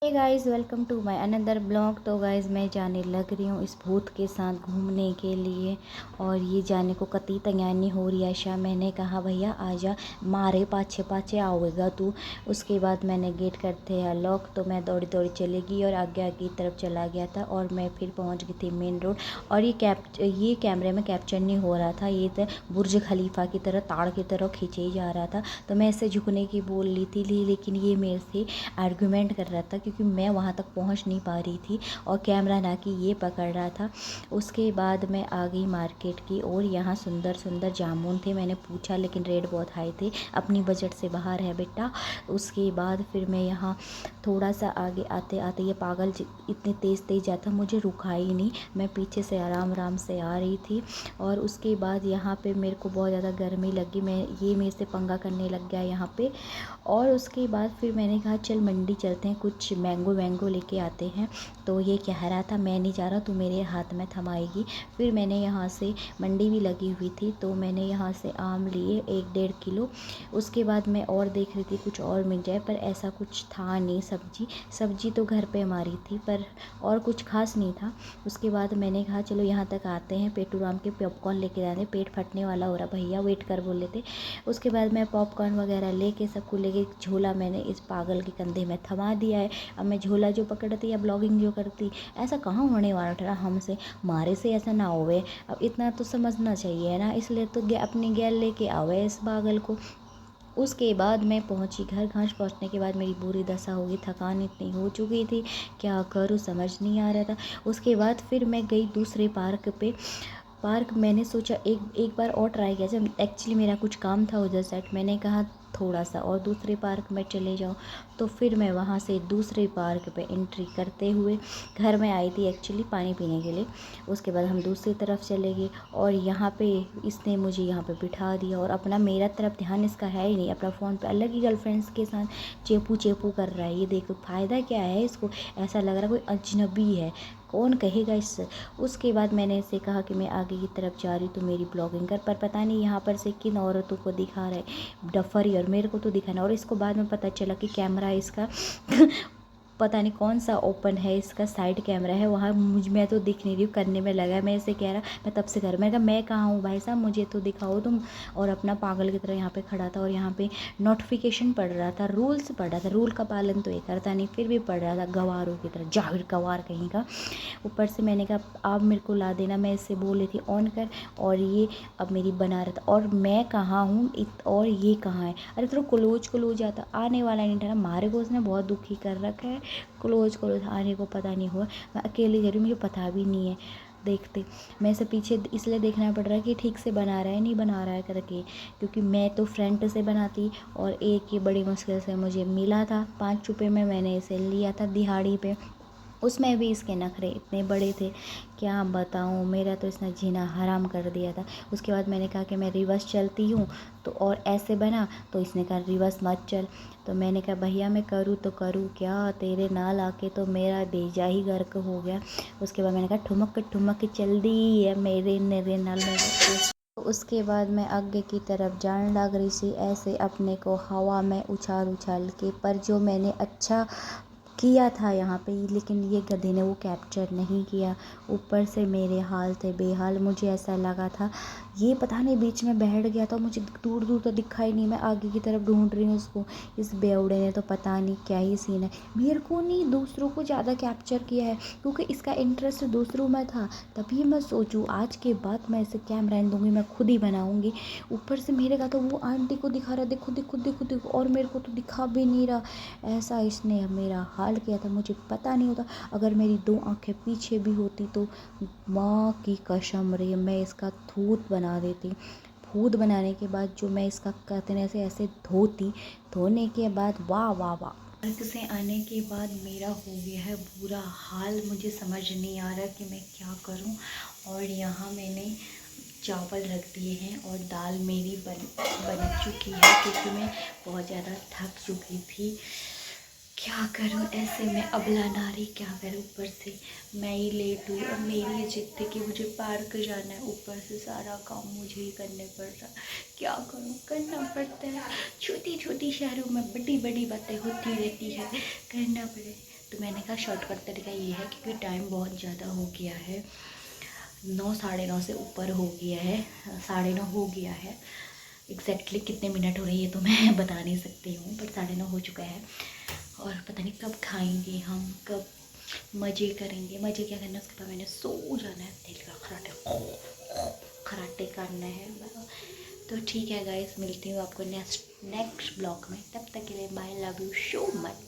Hey guys, welcome to my another blog. तो guys मैं जाने लग रही हूँ इस भूत के साथ घूमने के लिए। और ये जाने को कती तैयारी हो रही है। शाम मैंने कहा भैया आजा, मारे पाछे पाछे आओगे तू। उसके बाद मैंने गेट करते हैं लॉक, तो मैं दौड़ी दौड़ी चली गई और आगे आगे की तरफ चला गया था। और मैं फिर पहुँच गई थी मेन रोड। और ये कैमरे में कैप्चर नहीं हो रहा था। ये तो बुर्ज खलीफा की तरह ताड़ की तरह खींचे ही जा रहा था। तो मैं इसे झुकने की बोल ली थी, लेकिन ये मेरे से आर्गूमेंट कर रहा था क्योंकि मैं वहाँ तक पहुँच नहीं पा रही थी और कैमरा ना कि ये पकड़ रहा था। उसके बाद मैं आ गई मार्केट की और यहाँ सुंदर सुंदर जामुन थे। मैंने पूछा लेकिन रेट बहुत हाई थे, अपनी बजट से बाहर है बेटा। उसके बाद फिर मैं यहाँ थोड़ा सा आगे आते आते ये पागल इतने तेज़ तेज़ जाता, मुझे रुका ही नहीं। मैं पीछे से आराम आराम से आ रही थी। और उसके बाद यहाँ पे मेरे को बहुत ज़्यादा गर्मी लगी। ये मेरे से पंगा करने लग गया यहाँ पे। और उसके बाद फिर मैंने कहा चल मंडी चलते हैं, कुछ मैंगो वैंगो लेके आते हैं। तो ये कह रहा था मैं नहीं जा रहा, तू मेरे हाथ में थमाएगी। फिर मैंने यहाँ से, मंडी भी लगी हुई थी, तो मैंने यहाँ से आम लिए 1-1.5 किलो। उसके बाद मैं और देख रही थी कुछ और मिल जाए, पर ऐसा कुछ था नहीं। सब्जी तो घर पे हमारी थी, पर और कुछ खास नहीं था। उसके बाद मैंने कहा चलो यहाँ तक आते हैं, पेटूराम के पॉपकॉर्न लेके जाते, पेट फटने वाला हो रहा भैया, वेट कर बोले थे। उसके बाद मैं पॉपकॉर्न वगैरह लेके सबको लेके, झोला मैंने इस पागल के कंधे में थमा दिया है। अब मैं झोला जो पकड़ती या ब्लॉगिंग जो करती, ऐसा कहाँ होने वाला था हमसे, मारे से ऐसा ना होवे। अब इतना तो समझना चाहिए ना, इसलिए तो अपनी गैल लेके आवे इस पागल को। उसके बाद मैं पहुंची घर। पहुंचने के बाद मेरी बुरी दशा हो गई, थकान इतनी हो चुकी थी, क्या करूँ समझ नहीं आ रहा था। उसके बाद फिर मैं गई दूसरे पार्क पे। मैंने सोचा एक बार और ट्राई किया। जब एक्चुअली मेरा कुछ काम था उधर साइड, मैंने कहा थोड़ा सा और दूसरे पार्क में चले जाओ। तो फिर मैं वहाँ से दूसरे पार्क पे एंट्री करते हुए घर में आई थी एक्चुअली पानी पीने के लिए। उसके बाद हम दूसरी तरफ चले गए और यहाँ पे इसने मुझे यहाँ पे बिठा दिया। और अपना मेरा तरफ ध्यान इसका है ही नहीं, अपना फ़ोन पे अलग ही गर्लफ्रेंड्स के साथ चेपू चेपू कर रहा है। ये देखो फ़ायदा क्या है इसको, ऐसा लग रहा है कोई अजनबी है, कौन कहेगा इससे। उसके बाद मैंने इसे कहा कि मैं आगे की तरफ जा रही तो मेरी ब्लॉगिंग कर, पर पता नहीं यहाँ पर से किन औरतों को दिखा रहा है डफरी, और मेरे को तो दिखा ना। और इसको बाद में पता चला कि कैमरा इसका पता नहीं कौन सा ओपन है, इसका साइड कैमरा है वहाँ, मैं तो दिख नहीं रही हूँ, करने में लगा है। मैं इसे कह रहा, मैं तब से कर, मैं कहा मैं कहाँ हूँ भाई साहब, मुझे तो दिखाओ तुम। और अपना पागल की तरह यहाँ पे खड़ा था और यहाँ पे नोटिफिकेशन पढ़ रहा था, रूल्स पढ़ रहा था। रूल का पालन तो ये करता नहीं, फिर भी पढ़ रहा था गवारों की तरह, जाहिर गवार कहीं का। ऊपर से मैंने कहा आप मेरे को ला देना, मैं इससे बोल रही थी ऑन कर, और ये अब मेरी बना रहा था। और मैं कहाँ हूँ और ये कहाँ है, अरे थोड़ा क्लोज आता, आने वाला नहीं था। मारे को उसने बहुत दुखी कर रखा है, क्लोज आने को पता नहीं हुआ। मैं अकेली जा रही हूँ, मुझे पता भी नहीं है। देखते मैं इसे पीछे इसलिए देखना पड़ रहा है कि ठीक से बना रहा है नहीं बना रहा है करके, क्योंकि मैं तो फ्रंट से बनाती। और एक ये बड़ी मुश्किल से मुझे मिला था, 5 रुपये में मैंने इसे लिया था दिहाड़ी पे। उसमें भी इसके नखरे इतने बड़े थे, क्या बताऊँ, मेरा तो इसने जीना हराम कर दिया था। उसके बाद मैंने कहा कि मैं रिवर्स चलती हूँ, तो और ऐसे बना, तो इसने कहा रिवर्स मत चल। तो मैंने कहा भैया मैं करूँ तो करूँ क्या, तेरे नाल आके तो मेरा बेजा ही गर्क हो गया। उसके बाद मैंने कहा ठुमक ठुमक चल दी है मेरे नरे नाल। उसके बाद मैं आगे की तरफ जाने लग रही थी ऐसे अपने को हवा में उछाल उछाल के, पर जो मैंने अच्छा किया था यहाँ पे, लेकिन ये गधे ने वो कैप्चर नहीं किया। ऊपर से मेरे हाल थे बेहाल, मुझे ऐसा लगा था ये पता नहीं बीच में बैठ गया था, मुझे दूर दूर तो दिखा ही नहीं। मैं आगे की तरफ ढूंढ रही हूँ उसको, इस बेवड़े ने तो पता नहीं क्या ही सीन है, मेरे को नहीं दूसरों को ज़्यादा कैप्चर किया है, क्योंकि इसका इंटरेस्ट दूसरों में था। तभी मैं सोचूँ आज के बाद मैं इसे कैमरा इन दूँगी, मैं खुद ही बनाऊँगी। ऊपर से मेरे का तो वो आंटी को दिखा रहा, देखो देखो देखो देखो, और मेरे को तो दिखा भी नहीं रहा। ऐसा इसने मेरा हाल किया था, मुझे पता नहीं होता। अगर मेरी 2 आंखें पीछे भी होती तो माँ की कसम रे, मैं इसका थूत बना देती। भूत बनाने के बाद जो मैं इसका कहते से ऐसे धोने के बाद वाह वाह वाह। पार्क से आने के बाद मेरा हो गया है बुरा हाल, मुझे समझ नहीं आ रहा कि मैं क्या करूं। और यहाँ मैंने चावल रख दिए हैं और दाल मेरी बन चुकी है, क्योंकि मैं बहुत ज़्यादा थक चुकी थी। क्या करूं, ऐसे में अबला नारी क्या करूं, ऊपर से मैं ही लेट हुई और मेरी ये जिद थी कि मुझे पार्क जाना है, ऊपर से सारा काम मुझे ही करने पड़ रहा। क्या करूं, करना पड़ता है। छोटी छोटी शहरों में बड़ी बड़ी बातें होती रहती है, करना पड़े। तो मैंने कहा शॉर्टकट तरीका ये है, क्योंकि टाइम बहुत ज़्यादा हो गया है, 9 साढ़े 9 से ऊपर हो गया है, 9:30 हो गया है। एग्जैक्टली कितने मिनट हो रहे हैं ये तो मैं बता नहीं सकती हूँ, पर 9:30 हो चुका है। और पता नहीं कब खाएंगे हम, कब मज़े करेंगे। मज़े क्या करना है, उसके बाद मैंने सो जाना है, दिल का खराटे करना है। तो ठीक है गाइस, मिलती हूँ आपको नेक्स्ट ब्लॉग में। तब तक के लिए bye, love you so much.